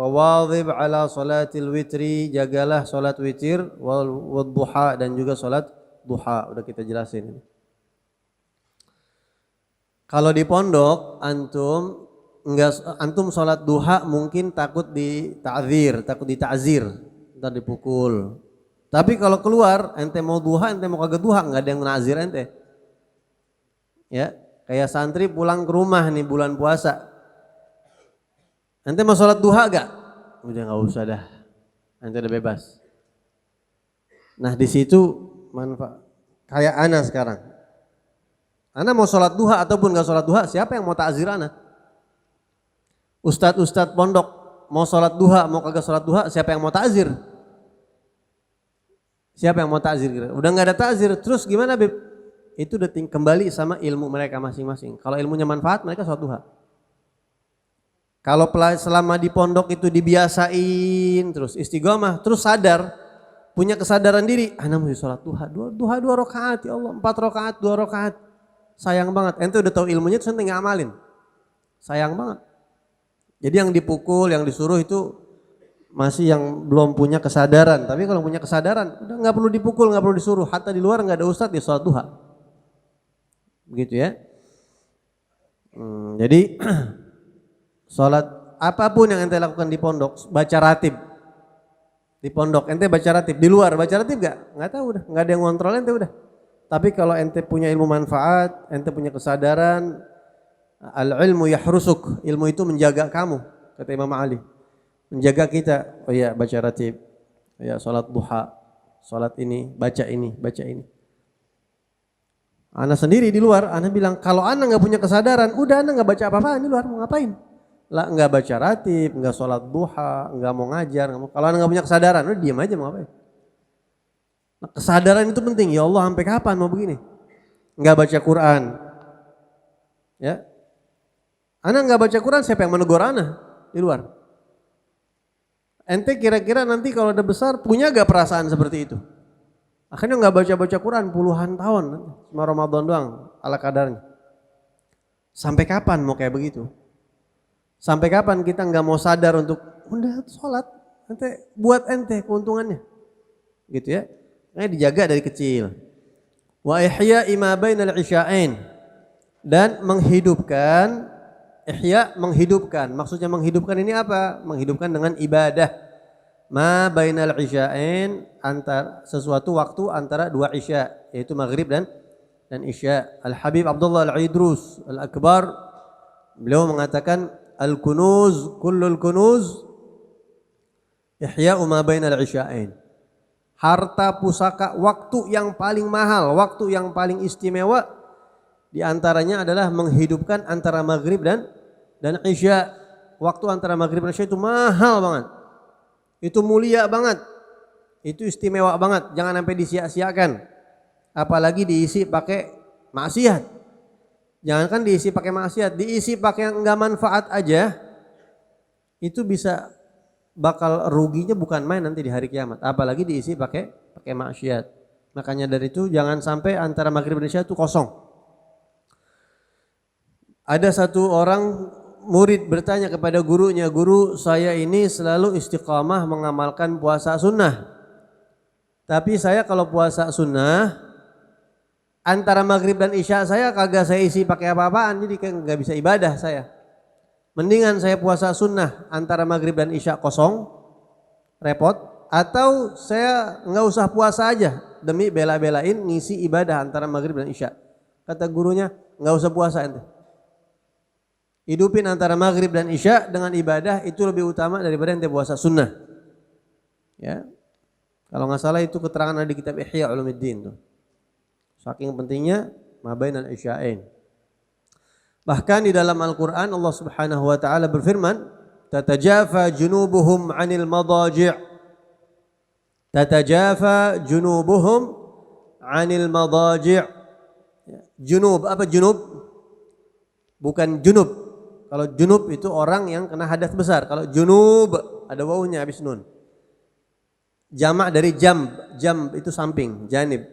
Fawadhib ala salatil witri, jagalah salat witir, wal duha, dan juga salat duha. Udah kita jelasin. Kalau di pondok antum salat duha mungkin takut dita'zir, ntar dipukul. Tapi kalau keluar ente mau duha, ente mau kagak duha, enggak ada yang nazir ente. Ya, kayak santri pulang ke rumah nih bulan puasa. Ente mau sholat duha gak? Udah nggak usah dah, ente udah bebas. Nah di situ manfaat. Kayak ana sekarang, ana mau sholat duha ataupun nggak sholat duha, siapa yang mau takzir ana? Ustadz pondok mau sholat duha, mau kagak sholat duha, siapa yang mau takzir? Siapa yang mau takzir? Udah nggak ada takzir, terus gimana Beb? Itu udah kembali sama ilmu mereka masing-masing. Kalau ilmunya manfaat, mereka sholat duha. Kalau selama di pondok itu dibiasain terus istiqomah, terus sadar, punya kesadaran diri, ana mau sholat duha, dua rakaat ya Allah, 4 rakaat, 2 rakaat. Sayang banget, ente udah tahu ilmunya terus ente nggak amalin. Sayang banget. Jadi yang dipukul, yang disuruh itu masih yang belum punya kesadaran. Tapi kalau punya kesadaran, udah nggak perlu dipukul, nggak perlu disuruh. Hatta di luar nggak ada ustadz ya sholat duha. Begitu ya. Jadi sholat apapun yang ente lakukan di pondok, baca ratib. Di pondok ente baca ratib, di luar baca ratib nggak tahu udah, nggak ada yang ngontrol ente udah. Tapi kalau ente punya ilmu manfaat, ente punya kesadaran, al-ilmu yahrusuk, ilmu itu menjaga kamu, kata Imam Ali. Menjaga kita, oh ya baca ratib, oh ya sholat duha, sholat ini, baca ini, baca ini. Ana sendiri di luar, ana bilang kalau ana nggak punya kesadaran, udah ana nggak baca apa-apa di luar, mau ngapain? Lah nggak baca ratib, nggak sholat duha, nggak mau ngajar, nggak mau. Kalau ana nggak punya kesadaran, udah diam aja mau ngapain? Nah, kesadaran itu penting. Ya Allah, sampai kapan mau begini? Nggak baca Quran, ya? Ana nggak baca Quran, siapa yang menegur ana di luar? Ente kira-kira nanti kalau udah besar punya gak perasaan seperti itu? Akhirnya nggak baca Quran puluhan tahun, cuma Ramadan doang, ala kadarnya. Sampai kapan mau kayak begitu? Sampai kapan kita nggak mau sadar untuk udah sholat, ente buat ente keuntungannya, gitu ya? Ini dijaga dari kecil. Wa ihya ma bainal isya'ain, dan menghidupkan. Ihya menghidupkan. Maksudnya menghidupkan ini apa? Menghidupkan dengan ibadah. Ma bainal isya'ain, antara sesuatu waktu antara dua isya, yaitu maghrib dan isya. Al-Habib Abdullah Al-Idrus Al-Akbar, beliau mengatakan al-kunuz, kullul kunuz ihya'u ma bainal isya'ain. Harta pusaka, waktu yang paling mahal, waktu yang paling istimewa di antaranya adalah menghidupkan antara maghrib dan isya. Waktu antara maghrib dan isya itu mahal banget. Itu mulia banget. Itu istimewa banget. Jangan sampai disia-siakan. Apalagi diisi pakai maksiat. Jangankan diisi pakai maksiat, diisi pakai yang enggak manfaat aja. Itu bisa bakal ruginya bukan main nanti di hari kiamat. Apalagi diisi pakai maksiat. Makanya dari itu jangan sampai antara maghrib dan isya itu kosong. Ada satu orang murid bertanya kepada gurunya, "Guru, saya ini selalu istiqamah mengamalkan puasa sunnah. Tapi saya kalau puasa sunnah, antara maghrib dan isya saya kagak saya isi pakai apa-apaan, jadi kayak nggak bisa ibadah saya. Mendingan saya puasa sunnah antara maghrib dan isya kosong, repot, atau saya nggak usah puasa aja demi bela-belain ngisi ibadah antara maghrib dan isya." Kata gurunya, nggak usah puasa ente. Hidupin antara maghrib dan isya dengan ibadah itu lebih utama daripada ente puasa sunnah. Ya, kalau nggak salah itu keterangan ada di kitab Ihya Ulumuddin tuh. Saking pentingnya mabainal isya'ain. Bahkan di dalam Al-Quran Allah Subhanahu Wa Taala berfirman, "Tatajafa junubuhum 'anil madaji'." Tatajafa junubuhum 'anil madaji'. Junub, apa junub? Bukan junub. Kalau junub itu orang yang kena hadas besar. Kalau junub ada wawunya habis nun. Jamak dari jamb. Jamb itu samping, janib.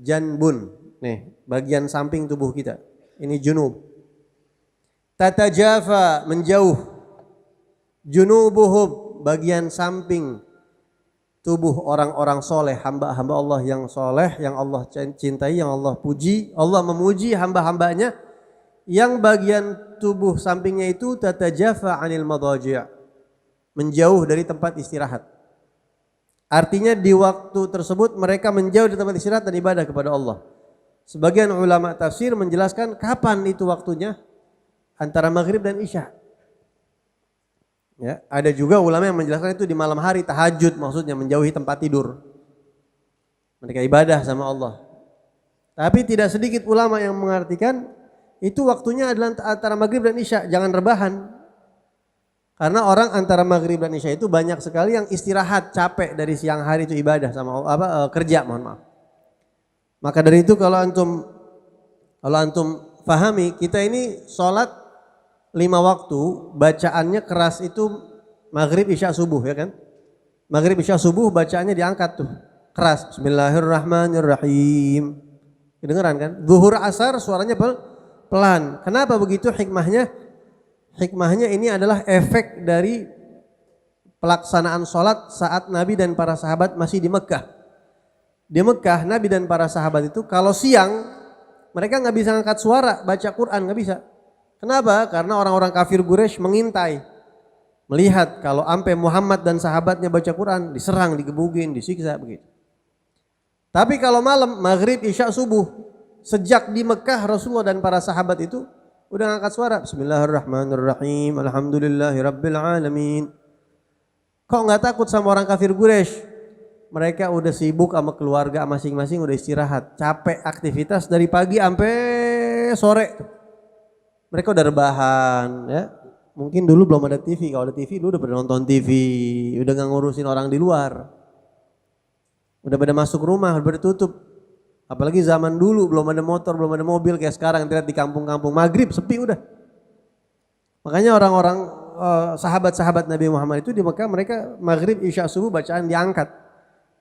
Janbun. Nih, bagian samping tubuh kita. Ini junub. Tatajafa menjauh. Junubuhum bagian samping tubuh orang-orang soleh, hamba-hamba Allah yang soleh, yang Allah cintai, yang Allah puji. Allah memuji hamba-hambanya yang bagian tubuh sampingnya itu tatajafa 'anil madaji', menjauh dari tempat istirahat. Artinya di waktu tersebut mereka menjauh dari tempat istirahat dan ibadah kepada Allah. Sebagian ulama tafsir menjelaskan kapan itu waktunya, antara maghrib dan isya. Ya, ada juga ulama yang menjelaskan itu di malam hari, tahajud, maksudnya menjauhi tempat tidur. Mereka ibadah sama Allah. Tapi tidak sedikit ulama yang mengartikan itu waktunya adalah antara maghrib dan isya, jangan rebahan. Karena orang antara maghrib dan isya itu banyak sekali yang istirahat, capek dari siang hari itu ibadah sama kerja, mohon maaf. Maka dari itu kalau antum fahami, kita ini sholat 5 waktu, bacaannya keras itu maghrib, isya, subuh, ya kan? Maghrib, isya, subuh bacaannya diangkat tuh, keras. Bismillahirrahmanirrahim. Kedengeran kan? Zuhur, asar suaranya pelan. Kenapa begitu hikmahnya? Hikmahnya ini adalah efek dari pelaksanaan sholat saat Nabi dan para sahabat masih di Mekah. Di Mekah, Nabi dan para sahabat itu kalau siang mereka nggak bisa angkat suara baca Quran, nggak bisa. Kenapa? Karena orang-orang kafir Quraisy mengintai, melihat kalau ampe Muhammad dan sahabatnya baca Quran, diserang, digebukin, disiksa begitu. Tapi kalau malam, maghrib, isya, subuh, sejak di Mekah Rasulullah dan para sahabat itu udah ngangkat suara, Bismillahirrahmanirrahim, Alhamdulillahirabbil alamin. Kok nggak takut sama orang kafir Quraisy? Mereka udah sibuk sama keluarga masing-masing, udah istirahat, capek aktivitas dari pagi sampai sore. Mereka udah rebahan, ya. Mungkin dulu belum ada TV, kalau ada TV lu udah pada nonton TV, udah nggak ngurusin orang di luar. Udah pada masuk rumah, udah pada tutup. Apalagi zaman dulu belum ada motor, belum ada mobil kayak sekarang, lihat di kampung-kampung maghrib sepi udah. Makanya orang-orang sahabat-sahabat Nabi Muhammad itu di Mekah mereka maghrib, isya, subuh bacaan diangkat.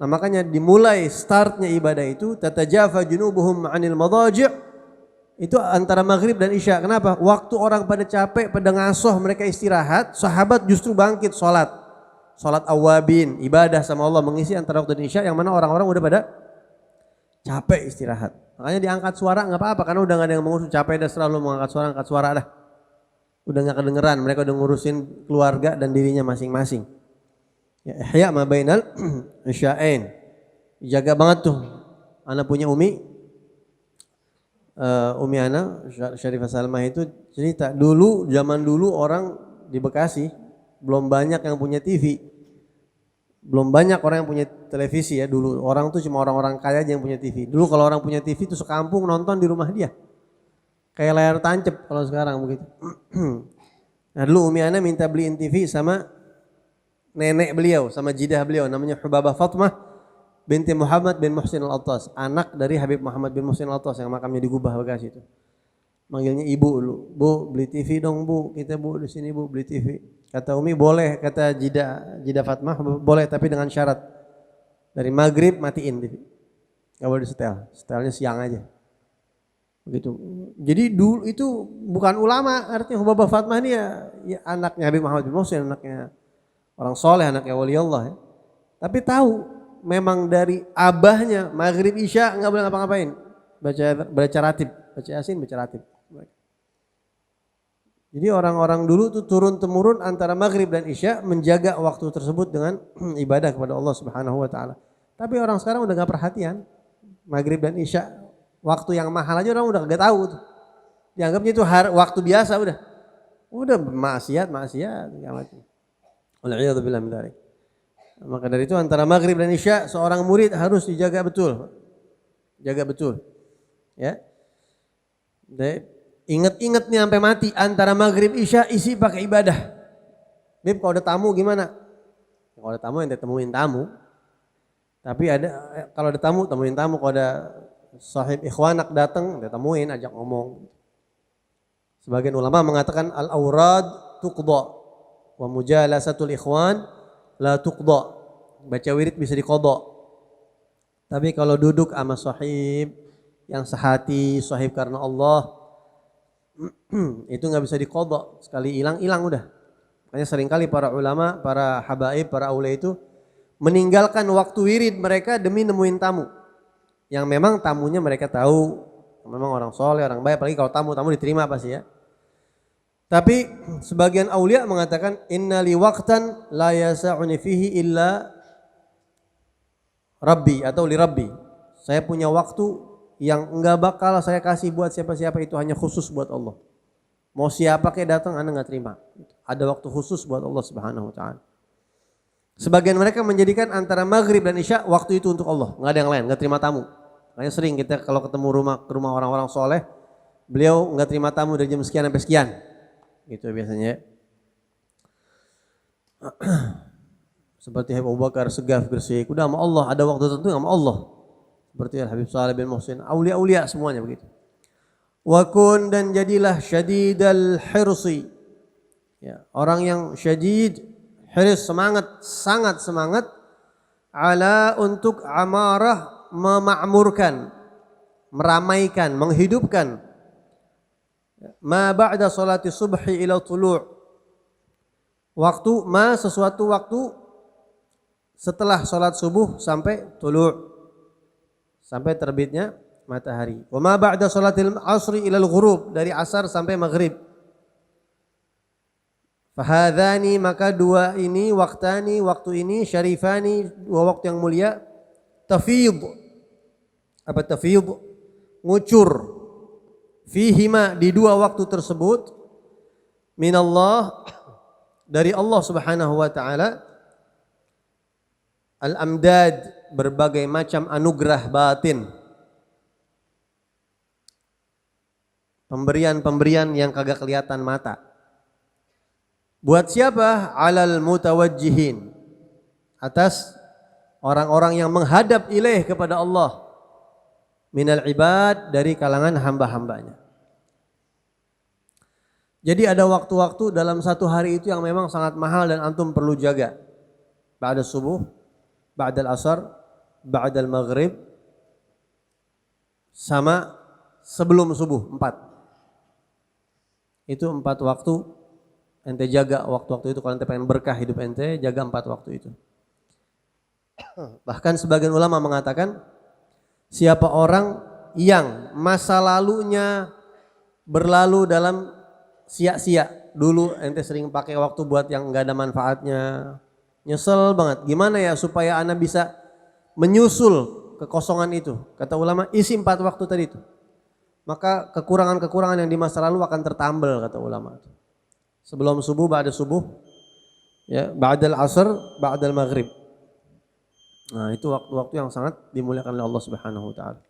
Nah makanya dimulai startnya ibadah itu tatajafa junubuhum 'anil madaji'. Itu antara maghrib dan isya. Kenapa? Waktu orang pada capek, pada ngasoh, mereka istirahat, sahabat justru bangkit sholat. Sholat awabin, ibadah sama Allah, mengisi antara waktu dan isya, yang mana orang-orang udah pada capek istirahat. Makanya diangkat suara nggak apa-apa, karena udah nggak ada yang mengurus, capek dah selalu mengangkat suara, angkat suara dah. Udah nggak kedengeran, mereka udah ngurusin keluarga dan dirinya masing-masing. Ya, ihya ma bainal isya'ain. Jaga banget tuh. Anak punya Umi Ana Syarifah Salmah itu cerita dulu, zaman dulu orang di Bekasi belum banyak yang punya TV, belum banyak orang yang punya televisi ya dulu. Orang tuh cuma orang-orang kaya aja yang punya TV. Dulu kalau orang punya TV itu sekampung nonton di rumah dia, kayak layar tancap kalau sekarang begitu. Nah dulu Umi Ana minta beliin TV sama nenek beliau, sama jidah beliau, namanya Hubabah Fatmah binti Muhammad bin Muhsin Al-Attas, anak dari Habib Muhammad bin Muhsin Al-Attas yang makamnya di Gubah Bekasi itu. Manggilnya ibu dulu, Bu beli TV dong Bu, kita Bu di sini Bu beli TV. Kata Umi boleh, kata Jidah Fatmah boleh tapi dengan syarat dari maghrib matiin TV, nggak boleh disetel, setelnya siang aja. Begitu. Jadi dulu itu bukan ulama, artinya Hubabah Fatmah ini ya anaknya Habib Muhammad bin Muhsin, anaknya orang soleh, anaknya wali Allah ya. Tapi tahu memang dari abahnya maghrib isya nggak boleh ngapa-ngapain, baca ratib, baca yasin, baca ratib. Jadi orang-orang dulu tuh turun temurun antara maghrib dan isya menjaga waktu tersebut dengan ibadah kepada Allah Subhanahu Wa Taala. Tapi orang sekarang udah nggak perhatian maghrib dan isya, waktu yang mahal aja orang udah nggak tahu tuh. Dianggapnya itu waktu biasa udah maksiat nggak mati. Wal'iyadzubillah min dzalik. Maka dari itu antara maghrib dan isya seorang murid harus dijaga betul. Jaga betul. Ya. Ingat-ingat nih sampai mati antara maghrib isya isi pakai ibadah. Bib kalau ada tamu gimana? Kalau ada tamu yang temuin tamu. Tapi ada kalau ada tamu temuin tamu, kalau ada sahib ikhwanak datang, dia temuin, ajak ngomong. Sebagian ulama mengatakan al-aurad tuqda wa mujalasatul ikhwan la tuqda. Baca wirid bisa diqadha. Tapi kalau duduk sama sahib yang sehati, sahib karena Allah, itu nggak bisa diqadha. Sekali hilang udah. Makanya seringkali para ulama, para habaib, para aulia itu meninggalkan waktu wirid mereka demi nemuin tamu. Yang memang tamunya mereka tahu, memang orang soleh, orang baik, apalagi kalau tamu diterima pasti ya. Tapi sebagian aulia mengatakan inna li waqtan la yasa'uni fihi illa rabbi atau li rabbi. Saya punya waktu yang enggak bakal saya kasih buat siapa-siapa, itu hanya khusus buat Allah. Mau siapa kayak datang Anda enggak terima. Ada waktu khusus buat Allah Subhanahu wa taala. Sebagian mereka menjadikan antara maghrib dan isya waktu itu untuk Allah, enggak ada yang lain, enggak terima tamu. Makanya sering kita kalau ketemu rumah orang-orang soleh, beliau enggak terima tamu dari jam sekian sampai sekian. Gitu biasanya. Seperti Habib Abu Bakar Segaf Gresik, udah sama Allah, ada waktu tertentu sama Allah. Seperti Habib Saleh bin Muhsin, aulia-aulia semuanya begitu. Wa kun, dan jadilah syadidal hirsi. Ya, orang yang syadid, hirs, semangat, sangat semangat ala untuk amarah, memakmurkan, meramaikan, menghidupkan ma ba'da salati subhi ila tulu'. Waktu ma, sesuatu waktu setelah salat subuh sampai tulu', sampai terbitnya matahari. Wa ma ba'da salatil asri ila al-ghurub, dari asar sampai maghrib. Fahadhani, maka dua ini, waktani, waktu ini, syarifani, dua waktu yang mulia, tafid. Apa tafid? Ngucur. Fihima, di dua waktu tersebut, minallah, dari Allah Subhanahu wa taala, al-amdad, berbagai macam anugerah batin. Pemberian-pemberian yang kagak kelihatan mata. Buat siapa? Alal mutawajjihin, atas orang-orang yang menghadap ilaih kepada Allah, minal ibad, dari kalangan hamba-hambanya. Jadi ada waktu-waktu dalam satu hari itu yang memang sangat mahal dan antum perlu jaga. Ba'da subuh, ba'dal asar, ba'dal maghrib, sama sebelum subuh, 4. Itu 4 waktu ente jaga waktu-waktu itu. Kalau ente pengen berkah hidup ente, jaga 4 waktu itu. Bahkan sebagian ulama mengatakan, siapa orang yang masa lalunya berlalu dalam sia-sia, dulu ente sering pakai waktu buat yang enggak ada manfaatnya, nyesel banget, gimana ya supaya anak bisa menyusul kekosongan itu. Kata ulama, isi 4 waktu tadi itu, maka kekurangan-kekurangan yang di masa lalu akan tertambal, kata ulama. Sebelum subuh, ba'da subuh, ya, ba'dal asr, ba'dal maghrib. Nah, itu waktu-waktu yang sangat dimuliakan oleh Allah Subhanahu wa taala.